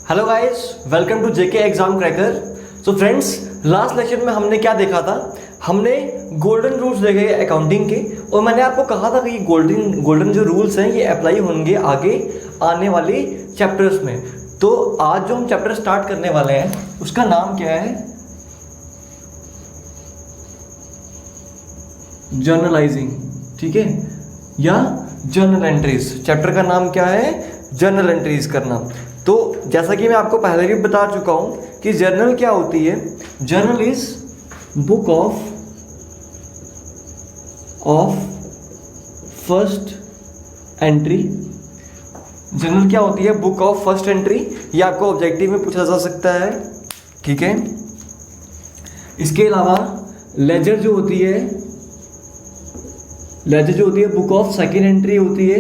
Hello guys, welcome to JK exam cracker. So friends, last lecture में हमने क्या देखा था? हमने गोल्डन रूल्स देखे अकाउंटिंग के, और मैंने आपको कहा था कि ये गोल्डन जो रूल्स हैं ये अप्लाई होंगे आगे आने वाले चैप्टर्स में। तो आज जो हम चैप्टर स्टार्ट करने वाले हैं उसका नाम क्या है? जर्नलाइजिंग, ठीक है, या जर्नल एंट्रीज। चैप्टर का नाम क्या है? जर्नल एंट्रीज करना। तो जैसा कि मैं आपको पहले भी बता चुका हूं कि जर्नल क्या होती है। Journal is book of first entry. Journal क्या होती है? Book of first entry. ये आपको ऑब्जेक्टिव में पूछा जा सकता है, ठीक है। इसके अलावा लेजर जो होती है, बुक ऑफ सेकेंड एंट्री होती है,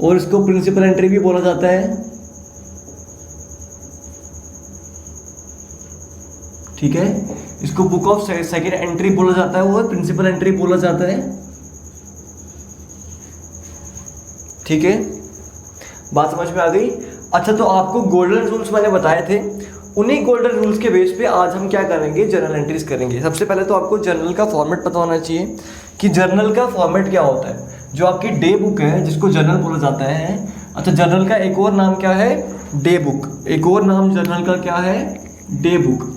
और इसको प्रिंसिपल एंट्री भी बोला जाता है, ठीक है। इसको बुक ऑफ सेकेंड एंट्री बोला जाता है और प्रिंसिपल एंट्री बोला जाता है, ठीक है। बात समझ में आ गई? अच्छा, तो आपको गोल्डन रूल्स मैंने बताए थे, उन्हीं गोल्डन रूल्स के बेस पे आज हम क्या करेंगे? जर्नल एंट्रीज करेंगे। सबसे पहले तो आपको जर्नल का फॉर्मेट पता होना चाहिए कि जर्नल का फॉर्मेट क्या होता है। जो आपकी डे बुक है जिसको जर्नल बोला जाता है। अच्छा, जर्नल का एक और नाम क्या है? Day book. एक और नाम जर्नल का क्या है? डे बुक,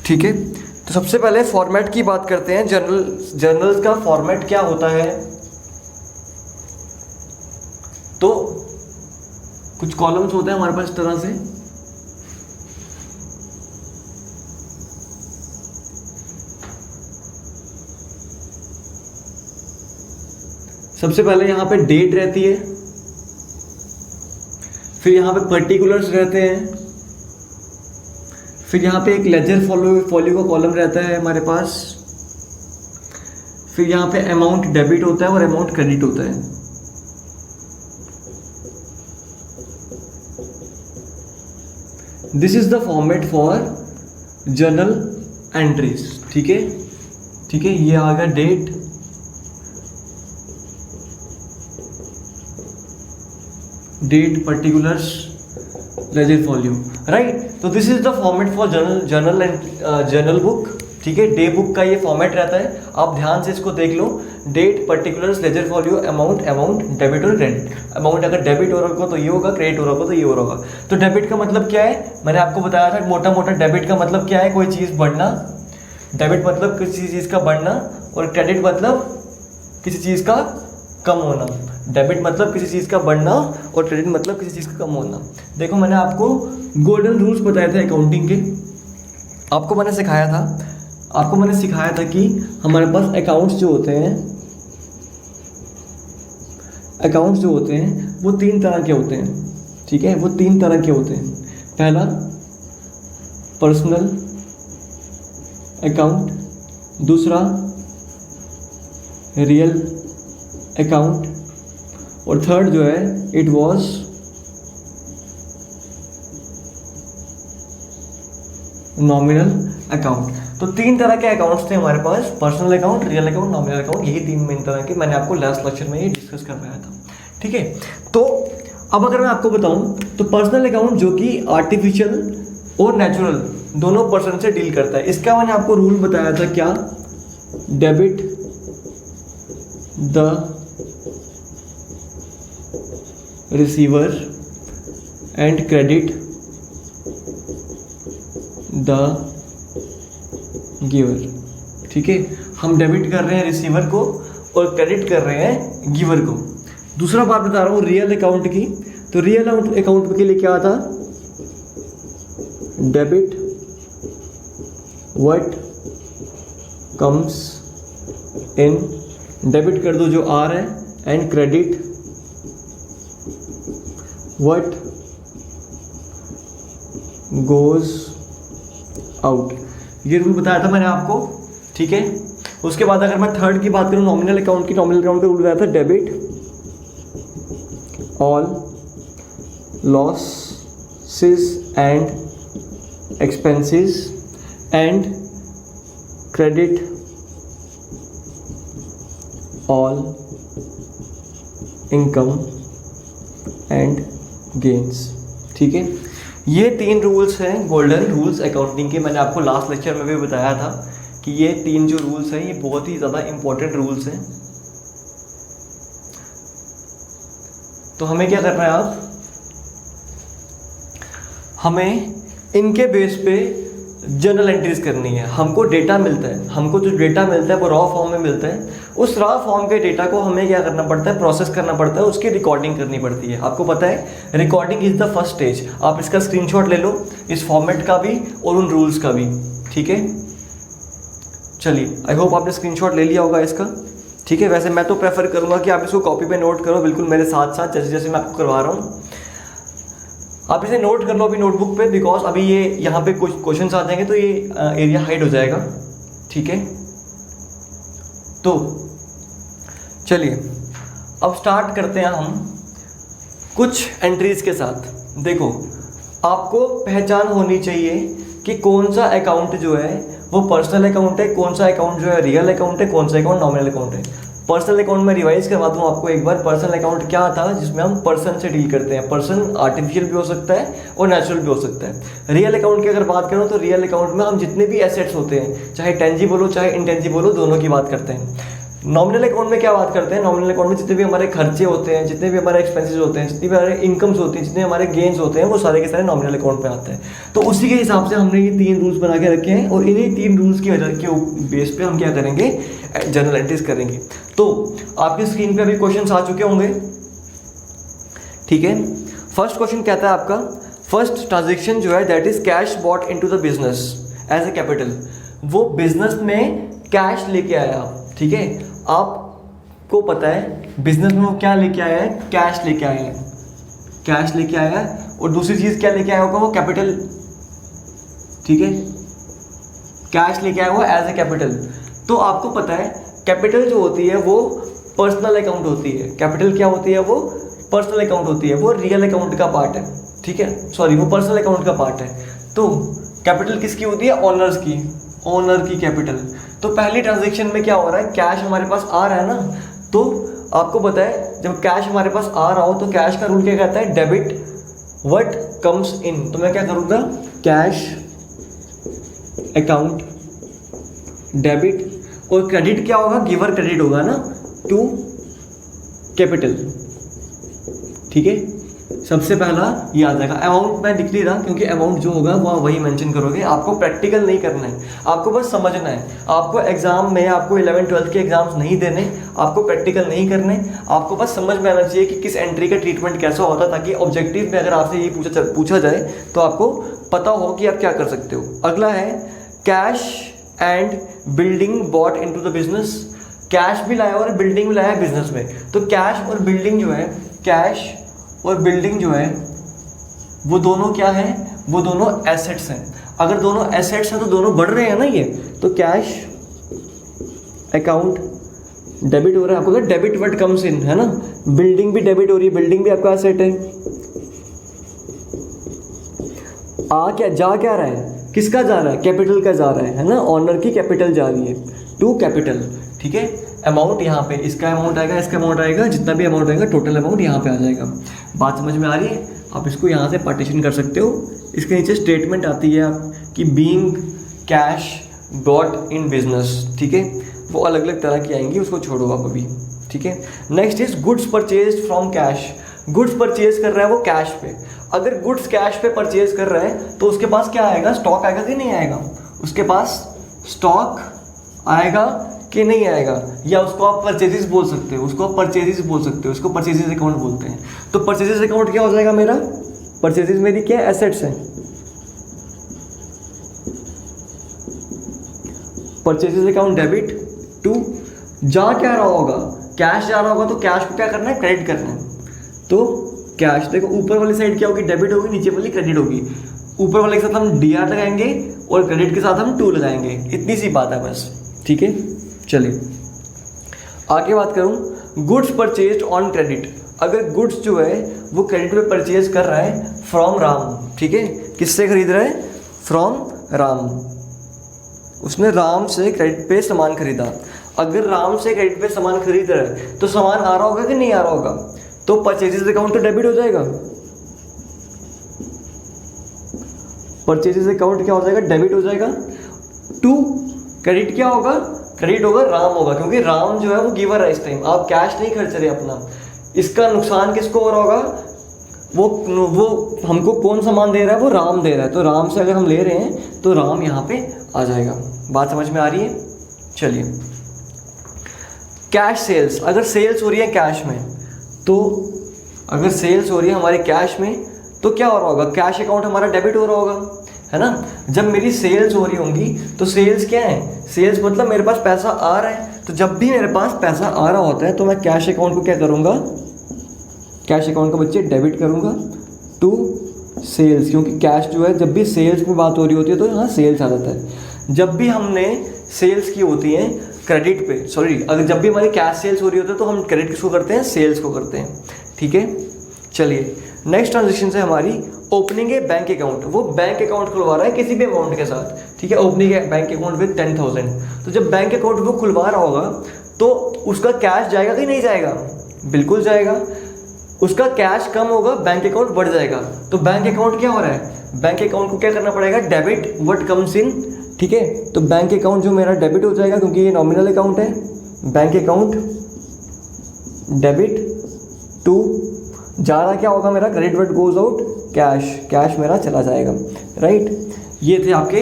ठीक है। तो सबसे पहले फॉर्मेट की बात करते हैं। जर्नल्स का फॉर्मेट क्या होता है? तो कुछ कॉलम्स होते हैं हमारे पास इस तरह से, सबसे पहले यहां पे डेट रहती है, फिर यहां पे पर्टिकुलर्स रहते हैं, फिर यहां पे एक लेजर फॉलो का कॉलम रहता है हमारे पास, फिर यहां पे अमाउंट डेबिट होता है और अमाउंट क्रेडिट होता है। This is the format for journal entries, ठीक है, ठीक है। ये आ गया डेट, पर्टिकुलर्स, लेजर फॉल्यू, राइट। तो this is the format for journal book, ठीक है। डे बुक का ये फॉर्मेट रहता है। आप ध्यान से इसको देख लो। Date, particulars, ledger folio, amount, debit और क्रेडिट। अमाउंट अगर डेबिट हो रहा होगा तो ये होगा, क्रेडिट हो रहा होगा तो ये हो रहा होगा। तो डेबिट का मतलब क्या है? मैंने आपको बताया था मोटा मोटा। डेबिट का मतलब क्या है? कोई चीज़ बढ़ना। डेबिट मतलब किसी चीज़ का बढ़ना, और क्रेडिट मतलब किसी चीज़ का कम होना। डेबिट मतलब किसी चीज़ का बढ़ना और क्रेडिट मतलब किसी चीज़ का कम होना। देखो, मैंने आपको गोल्डन रूल्स बताए थे अकाउंटिंग के। आपको मैंने सिखाया था कि हमारे पास अकाउंट्स जो होते हैं वो तीन तरह के होते हैं, ठीक है। वो तीन तरह के होते हैं। पहला पर्सनल अकाउंट, दूसरा रियल अकाउंट, और थर्ड जो है इट वाज नॉमिनल अकाउंट। तो तीन तरह के अकाउंट्स थे हमारे पास: personal account, real account, nominal account. यही तीन मेन तरह के मैंने आपको लास्ट लेक्चर में ये डिस्कस करवाया था, ठीक है। तो अब अगर मैं आपको बताऊं तो पर्सनल अकाउंट जो कि आर्टिफिशियल और नेचुरल दोनों पर्सन से डील करता है, इसका मैंने आपको रूल बताया था क्या? Debit the receiver and credit the giver, ठीक है। हम डेबिट कर रहे हैं रिसीवर को और क्रेडिट कर रहे हैं गिवर को। दूसरा बात बता रहा हूं रियल अकाउंट की। तो रियल अकाउंट के लिए क्या था? Debit what comes in, debit कर दो जो आ रहा है, and credit what goes out. ये रूल बताया था मैंने आपको, ठीक है। उसके बाद अगर मैं थर्ड की बात करूं, नॉमिनल अकाउंट की, नॉमिनल अकाउंट का रूल बताया था debit all losses and expenses and credit all income and gains. ठीक है, ये 3 रूल्स हैं गोल्डन रूल्स अकाउंटिंग के। मैंने आपको लास्ट लेक्चर में भी बताया था कि ये 3 जो रूल्स हैं ये बहुत ही ज़्यादा इंपॉर्टेंट रूल्स हैं। तो हमें क्या करना है, आप हमें इनके बेस पे जर्नल एंट्रीज करनी है। हमको डेटा मिलता है, हमको जो डेटा मिलता है वो रॉ फॉर्म में मिलता है। उस रॉ फॉर्म के डेटा को हमें क्या करना पड़ता है, प्रोसेस करना पड़ता है, उसकी रिकॉर्डिंग करनी पड़ती है। आपको पता है recording is the first stage. आप इसका स्क्रीनशॉट ले लो, इस फॉर्मेट का भी और उन रूल्स का भी। ठीक है, चलिए आई होप आपने स्क्रीनशॉट ले लिया होगा इसका। ठीक है, वैसे मैं तो प्रेफर करूँगा कि आप इसको कॉपी पे नोट करो, बिल्कुल मेरे साथ साथ जैसे जैसे मैं आपको करवा रहा हूँ। आप इसे नोट कर लो अभी नोटबुक पे, बिकॉज अभी ये यहाँ पे कुछ क्वेश्चंस आ जाएंगे तो ये एरिया हाइड हो जाएगा। ठीक है, तो चलिए अब स्टार्ट करते हैं हम कुछ एंट्रीज के साथ। देखो, आपको पहचान होनी चाहिए कि कौन सा अकाउंट जो है वो पर्सनल अकाउंट है, कौन सा अकाउंट जो है रियल अकाउंट है, कौन सा अकाउंट नॉमिनल अकाउंट है। पर्सनल अकाउंट में रिवाइज करवा दूँ आपको एक बार। पर्सनल अकाउंट क्या था, जिसमें हम पर्सन से डील करते हैं। पर्सन आर्टिफिशियल भी हो सकता है और नेचुरल भी हो सकता है। रियल अकाउंट की अगर बात करूँ तो रियल अकाउंट में हम जितने भी एसेट्स होते हैं, चाहे टेंजिबल हो चाहे इंटेंजिबल हो, दोनों की बात करते हैं। नॉमिनल अकाउंट में क्या बात करते हैं, नॉमिनल अकाउंट में जितने भी हमारे खर्चे होते हैं, जितने भी हमारे एक्सपेंसेस होते हैं, जितनी भी हमारे इनकम्स होती हैं, जितने हमारे गेन्स होते हैं, वो सारे के सारे नॉमिनल अकाउंट में आते हैं। तो उसी के हिसाब से हमने ये 3 रूल्स बना के रखे हैं और इन्हीं 3 रूल्स की वजह के बेस पे हम क्या करेंगे, जर्नल एंट्रीज करेंगे। तो आपकी स्क्रीन पे अभी क्वेश्चंस आ चुके होंगे। ठीक है, फर्स्ट क्वेश्चन कहता है आपका, फर्स्ट ट्रांजेक्शन जो है that is cash bought into the business as a capital. वो बिजनेस में कैश लेके आया। ठीक है, आपको पता है बिजनेस में वो क्या लेके आया है, कैश लेके आया है, कैश लेके आया है। और दूसरी चीज क्या लेके आया होगा, वो कैपिटल। ठीक है, कैश लेके आया हुआ एज ए कैपिटल। तो आपको पता है कैपिटल जो होती है वो पर्सनल अकाउंट होती है। कैपिटल क्या होती है, वो पर्सनल अकाउंट होती है, वो रियल अकाउंट का पार्ट है। ठीक है, सॉरी, वो पर्सनल अकाउंट का पार्ट है। तो कैपिटल किसकी होती है, ओनर्स की, ओनर की कैपिटल। तो पहली ट्रांजेक्शन में क्या हो रहा है, कैश हमारे पास आ रहा है ना। तो आपको पता है जब कैश हमारे पास आ रहा हो तो कैश का रूल क्या कहता है, डेबिट व्हाट कम्स इन। तो मैं क्या करूँगा, कैश अकाउंट डेबिट, और क्रेडिट क्या होगा, गिवर क्रेडिट होगा ना टू कैपिटल। ठीक है, सबसे पहला ये आ जाएगा। अमाउंट मैं लिख नहीं रहा क्योंकि अमाउंट जो होगा वो वही मेंशन करोगे। आपको प्रैक्टिकल नहीं करना है, आपको बस समझना है। आपको एग्जाम में आपको 11-12 के एग्जाम्स नहीं देने, आपको प्रैक्टिकल नहीं करने, आपको बस समझ में आना चाहिए कि किस एंट्री का ट्रीटमेंट कैसा होता है, ताकि ऑब्जेक्टिव में अगर आपसे ये पूछा जाए तो आपको पता हो कि आप क्या कर सकते हो। अगला है cash and building bought into the business. Cash भी लाया और बिल्डिंग भी लाया बिजनेस में। तो कैश और बिल्डिंग जो है, कैश और बिल्डिंग जो है वो दोनों क्या है, वो दोनों एसेट्स हैं। अगर दोनों एसेट्स हैं तो दोनों बढ़ रहे हैं ना ये। तो कैश अकाउंट डेबिट हो रहा है, आपको डेबिट वर्ड कम्स इन, है ना। बिल्डिंग भी डेबिट हो रही है, बिल्डिंग भी आपका एसेट है। जा क्या रहा है, किसका जा रहा है, कैपिटल का जा रहा है ना, ऑनर की कैपिटल जा रही है टू कैपिटल। ठीक है, अमाउंट यहाँ पे इसका अमाउंट आएगा, इसका अमाउंट आएगा, जितना भी अमाउंट आएगा टोटल अमाउंट यहाँ पे आ जाएगा। बात समझ में आ रही है, आप इसको यहाँ से पार्टीशन कर सकते हो। इसके नीचे स्टेटमेंट आती है आप कि being cash brought in business. ठीक है, वो अलग अलग तरह की आएंगी, उसको छोड़ो आप अभी। ठीक है, next is goods purchase from cash. Goods purchase कर रहा है वो कैश पे। अगर गुड्स कैश पे परचेज कर रहा है तो उसके पास क्या आएगा, स्टॉक आएगा कि नहीं आएगा, उसके पास स्टॉक आएगा कि नहीं आएगा, या उसको आप परचेजेस बोल सकते हो, उसको आप परचेजेस बोल सकते हो, उसको परचेजेस अकाउंट बोलते हैं। तो परचेजेस अकाउंट क्या हो जाएगा मेरा, परचेजेस मेरी क्या एसेट्स हैं, परचेजेस अकाउंट डेबिट टू, जा क्या रहा होगा, कैश जा रहा होगा, तो कैश को क्या करना है, क्रेडिट करना है। तो कैश देखो ऊपर वाली साइड क्या होगी, डेबिट होगी, नीचे वाली क्रेडिट होगी। ऊपर वाले के साथ हम DR लगाएंगे और क्रेडिट के साथ हम टू लगाएंगे, इतनी सी बात है बस। ठीक है, चलिए आगे बात करूं, गुड्स परचेज्ड ऑन क्रेडिट। अगर गुड्स जो है वो क्रेडिट पे परचेज कर रहा है फ्रॉम राम। ठीक है, किससे खरीद रहा है, फ्रॉम राम। उसने राम से क्रेडिट पे सामान खरीदा। अगर राम से क्रेडिट पे सामान खरीद रहा है तो सामान आ रहा होगा कि नहीं आ रहा होगा, तो परचेजेस अकाउंट तो डेबिट हो जाएगा, परचेजेस अकाउंट क्या हो जाएगा, डेबिट हो जाएगा। टू क्रेडिट क्या होगा, क्रेडिट होगा राम होगा, क्योंकि राम जो है वो गिवर है इस टाइम, आप कैश नहीं खर्च रहे अपना। इसका नुकसान किसको हो रहा होगा, वो हमको कौन सामान दे रहा है, वो राम दे रहा है, तो राम से अगर हम ले रहे हैं तो राम यहाँ पे आ जाएगा। बात समझ में आ रही है? चलिए, कैश सेल्स, अगर सेल्स हो रही है कैश में, तो अगर सेल्स हो रही है हमारे कैश में तो क्या हो रहा होगा, कैश अकाउंट हमारा डेबिट हो रहा होगा, है ना। जब मेरी सेल्स हो रही होंगी तो सेल्स क्या है, सेल्स मतलब मेरे पास पैसा आ रहा है, तो जब भी मेरे पास पैसा आ रहा होता है तो मैं कैश अकाउंट को क्या करूँगा, कैश अकाउंट को बच्चे डेबिट करूँगा टू सेल्स, क्योंकि कैश जो है जब भी सेल्स में बात हो रही होती है तो यहाँ सेल्स आ जाता है। जब भी हमने सेल्स की होती है क्रेडिट पे, सॉरी, अगर जब भी हमारी कैश सेल्स हो रही होती है तो हम क्रेडिट किसको करते हैं, सेल्स को करते हैं, ठीक है। चलिए, नेक्स्ट ट्रांजेक्शन है हमारी ओपनिंग ए बैंक अकाउंट, वो बैंक अकाउंट खुलवा रहा है किसी भी अमाउंट के साथ, ठीक है, opening A bank account with 10,000। तो जब बैंक अकाउंट वो खुलवा रहा होगा तो उसका कैश जाएगा कि नहीं जाएगा, बिल्कुल जाएगा। उसका कैश कम होगा, बैंक अकाउंट बढ़ जाएगा, तो बैंक अकाउंट क्या हो रहा है, बैंक अकाउंट को क्या करना पड़ेगा, डेबिट व्हाट कम्स इन, ठीक है। तो बैंक अकाउंट जो मेरा डेबिट हो जाएगा क्योंकि ये नॉमिनल अकाउंट है, बैंक अकाउंट डेबिट टू जा रहा क्या होगा मेरा, credit what goes out cash, cash मेरा चला जाएगा, राइट। ये थे आपके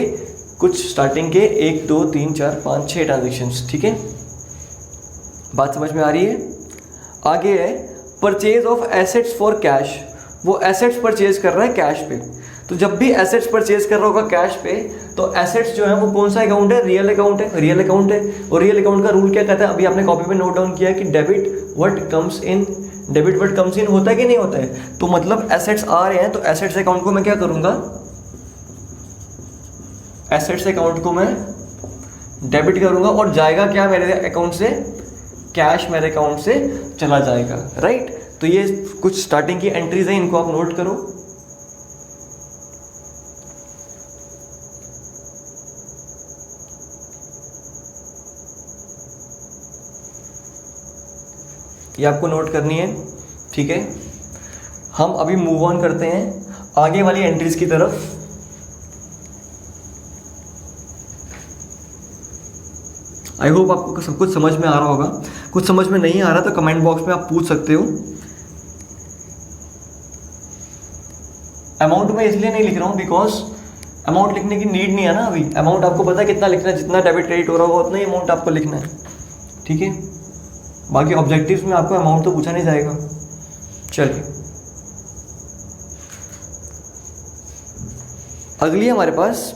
कुछ स्टार्टिंग के 1 2 3 4 5 6 ट्रांजेक्शन्स, ठीक है। बात समझ में आ रही है? आगे है purchase of assets for cash, वो एसेट्स परचेज कर रहा है कैश पे। तो जब भी एसेट्स परचेज कर रहा होगा कैश पे, तो एसेट्स जो है वो कौन सा अकाउंट है, रियल अकाउंट है, रियल अकाउंट है। और रियल अकाउंट का रूल क्या कहता है, अभी आपने कॉपी पे नोट डाउन किया कि debit what comes in, debit what comes इन होता है कि नहीं होता है। तो मतलब एसेट्स आ रहे हैं तो एसेट्स अकाउंट को मैं क्या करूंगा, एसेट्स अकाउंट को मैं डेबिट करूंगा और जाएगा क्या मेरे अकाउंट से, कैश मेरे अकाउंट से चला जाएगा, राइट। तो ये कुछ स्टार्टिंग की एंट्रीज हैं, इनको आप नोट करो। ये आपको नोट करनी है, ठीक है। हम अभी मूव ऑन करते हैं आगे वाली एंट्रीज की तरफ। आई होप आपको सब कुछ समझ में आ रहा होगा। कुछ समझ में नहीं आ रहा तो कमेंट बॉक्स में आप पूछ सकते हो। अमाउंट मैं इसलिए नहीं लिख रहा हूँ बिकॉज अमाउंट लिखने की नीड नहीं है ना अभी। अमाउंट आपको पता है कितना लिखना है, जितना डेबिट क्रेडिट हो रहा होगा उतना ही अमाउंट आपको लिखना है, ठीक है। बाकी ऑब्जेक्टिव्स में आपको अमाउंट तो पूछा नहीं जाएगा। चलिए, अगली हमारे पास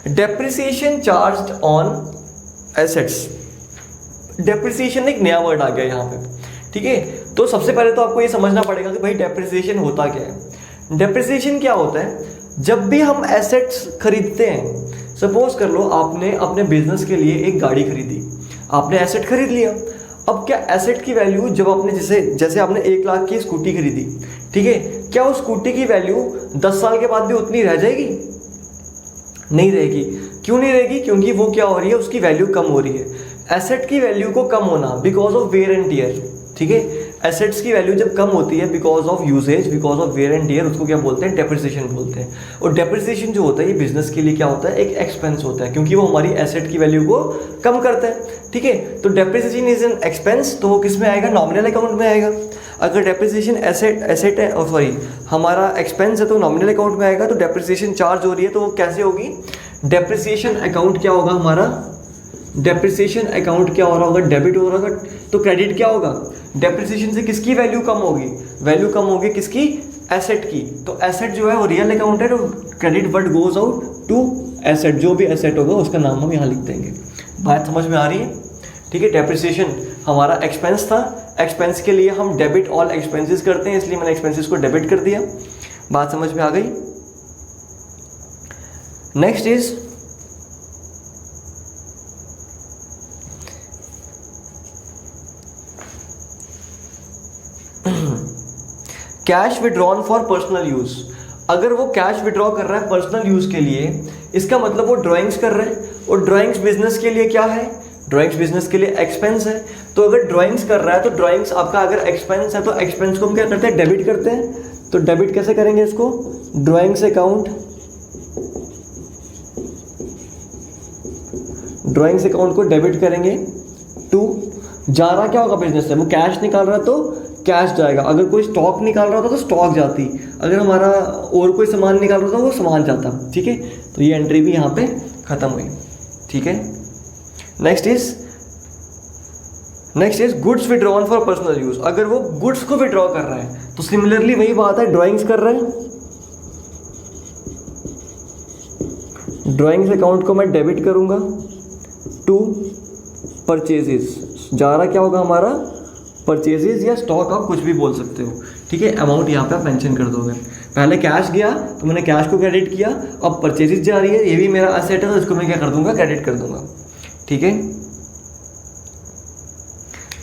depreciation charged on assets. Depreciation एक नया वर्ड आ गया यहाँ पे, ठीक है। तो सबसे पहले तो आपको ये समझना पड़ेगा कि भाई डेप्रिसिएशन होता क्या है। डेप्रिसिएशन क्या होता है, जब भी हम एसेट्स खरीदते हैं, सपोज कर लो आपने अपने बिजनेस के लिए एक गाड़ी खरीदी, आपने एसेट खरीद लिया। अब क्या एसेट की वैल्यू, जब आपने जैसे आपने 1 लाख की स्कूटी खरीदी, ठीक है, क्या उस स्कूटी की वैल्यू 10 साल के बाद भी उतनी रह जाएगी? नहीं रहेगी। क्यों नहीं रहेगी? क्योंकि वो क्या हो रही है, उसकी वैल्यू कम हो रही है। एसेट की वैल्यू को कम होना because of wear and tear, ठीक है। एसेट्स की वैल्यू जब कम होती है because of usages, because of wear and tear, उसको क्या बोलते हैं, डेप्रिसिएशन बोलते हैं। और डेप्रिसिएशन जो होता है ये बिजनेस के लिए क्या होता है, एक एक्सपेंस होता है, क्योंकि वो हमारी एसेट की वैल्यू को कम करता है, ठीक है। तो डेप्रिसिएशन इज एन एक्सपेंस, तो वो किस में आएगा, नॉमिनल अकाउंट में आएगा। अगर डेप्रिसिएशन एसेट है, सॉरी हमारा एक्सपेंस है, तो नॉमिनल अकाउंट में आएगा। तो डेप्रिसिएशन चार्ज हो रही है तो वो कैसे होगी, डेप्रिसिएशन अकाउंट क्या होगा हमारा, डेप्रिसिएशन अकाउंट क्या हो रहा होगा, डेबिट हो रहा होगा। तो क्रेडिट क्या होगा, डेप्रिसिएशन से किसकी वैल्यू कम होगी, वैल्यू कम होगी किसकी, एसेट की। तो एसेट जो है वो रियल अकाउंट है, तो credit what goes out to asset, जो भी एसेट होगा उसका नाम हम यहाँ लिख देंगे। बात समझ में आ रही है, ठीक है। डेप्रिसिएशन हमारा एक्सपेंस था, एक्सपेंस के लिए हम डेबिट ऑल एक्सपेंसेस करते हैं, इसलिए मैंने एक्सपेंसेस को डेबिट कर दिया। बात समझ में आ गई। Next is cash withdrawn for personal use. अगर वो कैश विड्रॉ कर रहा है पर्सनल यूज के लिए, इसका मतलब वो ड्राइंग्स कर रहे हैं। और ड्राइंग्स बिजनेस के लिए क्या है, ड्राइंग्स बिजनेस के लिए एक्सपेंस है, तो अगर ड्राइंग्स कर रहा है तो ड्राइंग्स आपका अगर एक्सपेंस है तो एक्सपेंस को हम क्या करते हैं, डेबिट करते हैं। तो डेबिट कैसे करेंगे इसको, ड्राइंग्स अकाउंट, ड्राइंग्स अकाउंट को डेबिट करेंगे टू, जा रहा क्या होगा बिजनेस से, वो कैश निकाल रहा है तो कैश जाएगा, अगर कोई स्टॉक निकाल रहा था तो स्टॉक जाती, अगर हमारा और कोई सामान निकाल रहा था वो सामान जाता। ठीक है, तो ये एंट्री भी यहाँ पे खत्म हुई। ठीक है, next is goods withdrawn for personal use. अगर वो गुड्स को विड्रॉ कर रहा है तो सिमिलरली वही बात है, ड्राइंग्स कर रहे हैं, ड्राइंग्स अकाउंट को मैं डेबिट करूंगा टू परचेजेस, जा रहा क्या होगा हमारा, परचेजेस या स्टॉक, आप कुछ भी बोल सकते हो। ठीक है, अमाउंट यहाँ पे आप मेंशन कर दोगे। पहले कैश गया तो मैंने कैश को क्रेडिट किया, अब परचेजेस जा रही है, ये भी मेरा एसेट है तो इसको मैं क्या कर दूंगा, क्रेडिट कर दूंगा। ठीक है,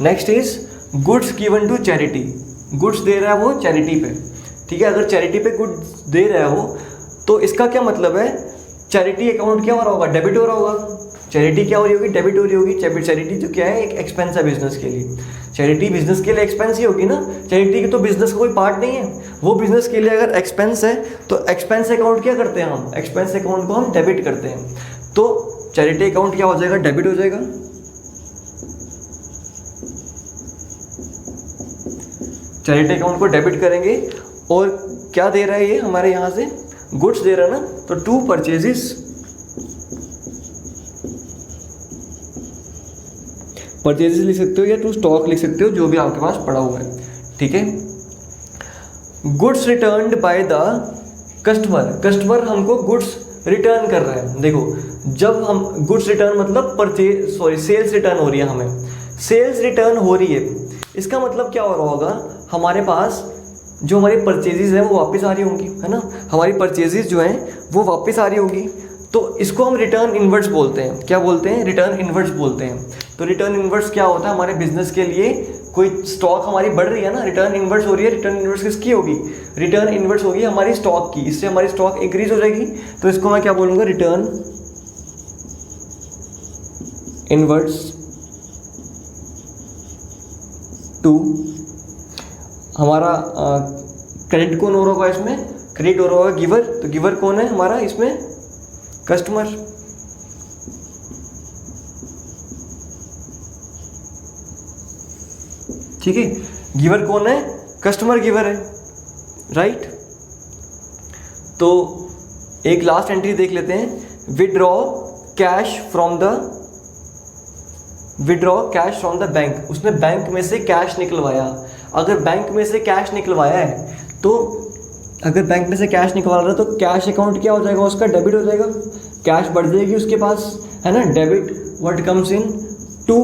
next is goods given to charity. Goods दे रहा है वो चैरिटी पे। ठीक है, अगर चैरिटी पे गुड्स दे रहा है वो, तो इसका क्या मतलब है, चैरिटी अकाउंट क्या हो रहा होगा, डेबिट हो रहा होगा। चैरिटी क्या हो रही होगी, डेबिट हो रही होगी। चैरिटी जो क्या है, एक एक्सपेंस है बिजनेस के लिए। चैरिटी बिजनेस के लिए एक्सपेंस ही होगी ना, चैरिटी की तो बिजनेस का कोई पार्ट नहीं है, वो बिजनेस के लिए अगर एक्सपेंस है तो एक्सपेंस अकाउंट क्या करते हैं हम, एक्सपेंस अकाउंट को हम डेबिट करते हैं। तो चैरिटी अकाउंट क्या हो जाएगा, डेबिट हो जाएगा। चैरिटी अकाउंट को डेबिट करेंगे, और क्या दे रहा है ये हमारे यहाँ से, गुड्स दे रहा है ना, तो टू परचेजेस, परचेजेस लिख सकते हो या टू स्टॉक लिख सकते हो, जो भी आपके पास पड़ा हुआ है। ठीक है, goods returned by the customer. Customer हमको गुड्स रिटर्न कर रहा है। देखो, जब हम गुड्स रिटर्न मतलब सेल्स रिटर्न हो रही है, हमें सेल्स रिटर्न हो रही है, इसका मतलब क्या हो रहा होगा, हमारे पास जो हमारी परचेजेस हैं वो वापस आ रही होंगी, है ना, हमारी परचेजेस जो हैं वो वापस आ रही होगी, तो इसको हम रिटर्न इनवर्स बोलते हैं। क्या बोलते हैं, रिटर्न इनवर्स बोलते हैं। तो रिटर्न इनवर्स क्या होता है, हमारे बिजनेस के लिए कोई स्टॉक हमारी बढ़ रही है ना, रिटर्न इनवर्स हो रही है। रिटर्न इनवर्स किसकी होगी, रिटर्न इनवर्स होगी हमारी स्टॉक की, इससे हमारी स्टॉक इंक्रीज हो जाएगी, तो इसको मैं क्या बोलूँगा, रिटर्न इनवर्स टू। हमारा क्रेडिट कौन हो रहा होगा इसमें, क्रेडिट हो रहा होगा गिवर, तो गिवर कौन है हमारा इसमें, कस्टमर। ठीक है, गिवर कौन है, कस्टमर गिवर है, राइट। तो एक लास्ट एंट्री देख लेते हैं, withdraw cash from the bank. उसने बैंक में से कैश निकलवाया। अगर बैंक में से कैश निकलवाया है तो अगर बैंक में से कैश निकलवा रहा है तो कैश अकाउंट क्या हो जाएगा, उसका डेबिट हो जाएगा, कैश बढ़ जाएगी उसके पास, है ना, debit what comes in to,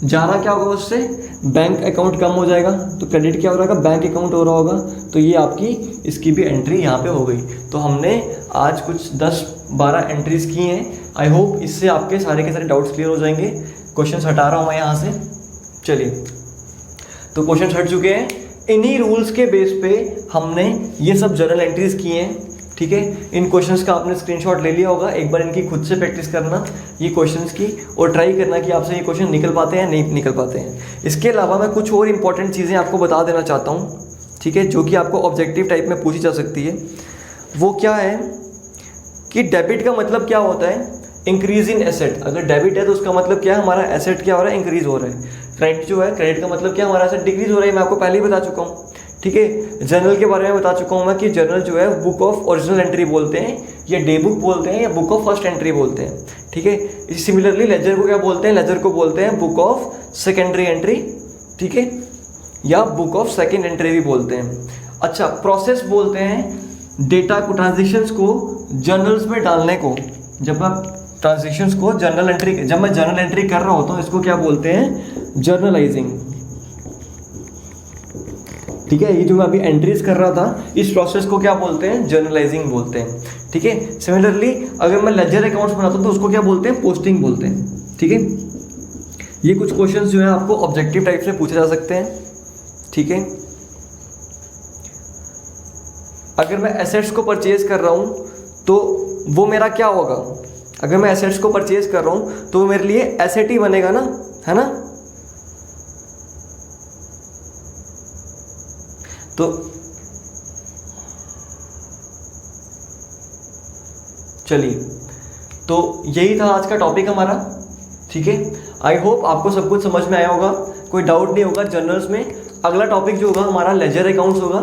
जा रहा क्या होगा उससे, बैंक अकाउंट कम हो जाएगा, तो क्रेडिट क्या हो रहा होगा, बैंक अकाउंट हो रहा होगा। तो ये आपकी इसकी भी एंट्री यहाँ पे हो गई। तो हमने आज कुछ 10-12 एंट्रीज की हैं। आई होप इससे आपके सारे के सारे डाउट्स क्लियर हो जाएंगे। क्वेश्चन हटा रहा हूँ मैं यहाँ से, चलिए, तो क्वेश्चन हट चुके हैं। इन्हीं रूल्स के बेस पे हमने ये सब जर्नल एंट्रीज की हैं। ठीक है, इन क्वेश्चंस का आपने स्क्रीनशॉट ले लिया होगा, एक बार इनकी खुद से प्रैक्टिस करना ये क्वेश्चंस की, और ट्राई करना कि आपसे ये क्वेश्चन निकल पाते हैं नहीं निकल पाते हैं। इसके अलावा मैं कुछ और इंपॉर्टेंट चीज़ें आपको बता देना चाहता हूँ, ठीक है, जो कि आपको ऑब्जेक्टिव टाइप में पूछी जा सकती है। वो क्या है कि डेबिट का मतलब क्या होता है, इंक्रीज इन एसेट। अगर डेबिट है तो उसका मतलब क्या है, हमारा एसेट क्या हो रहा है, इंक्रीज हो रहा है। क्रेडिट जो है, क्रेडिट का मतलब क्या, हमारा एसेट डिक्रीज हो रहा है, मैं आपको पहले ही बता चुका हूँ। ठीक है, जर्नल के बारे में बता चुका हूँ मैं कि जर्नल जो है बुक ऑफ ओरिजिनल एंट्री बोलते हैं, या डे बुक बोलते हैं, या बुक ऑफ फर्स्ट एंट्री बोलते हैं। ठीक है, सिमिलरली लेजर को क्या बोलते हैं, लेजर को बोलते हैं बुक ऑफ सेकेंडरी एंट्री, ठीक है, या बुक ऑफ सेकेंड एंट्री भी बोलते हैं। अच्छा, प्रोसेस बोलते हैं डेटा को, ट्रांजेक्शन्स को जर्नल्स में डालने को। जब आप ट्रांजेक्शन्स को जर्नल एंट्री, जब मैं जर्नल एंट्री कर रहा होता हूँ, इसको क्या बोलते हैं, जर्नलाइजिंग। ठीक है, ये जो मैं अभी एंट्रीज कर रहा था, इस प्रोसेस को क्या बोलते हैं, जर्नलाइजिंग बोलते हैं। ठीक है, सिमिलरली अगर मैं लेजर अकाउंट्स बनाता हूँ तो उसको क्या बोलते हैं, पोस्टिंग बोलते हैं। ठीक है, ये कुछ क्वेश्चंस जो है आपको ऑब्जेक्टिव टाइप से पूछे जा सकते हैं। ठीक है, अगर मैं एसेट्स को परचेज कर रहा हूँ तो वो मेरा क्या होगा, अगर मैं एसेट्स को परचेज कर रहा हूँ तो मेरे लिए एसेट ही बनेगा ना, है ना। तो चलिए, तो यही था आज का टॉपिक हमारा, ठीक है। आई होप आपको सब कुछ समझ में आया होगा, कोई डाउट नहीं होगा जर्नल्स में। अगला टॉपिक जो होगा हमारा लेजर अकाउंट्स होगा।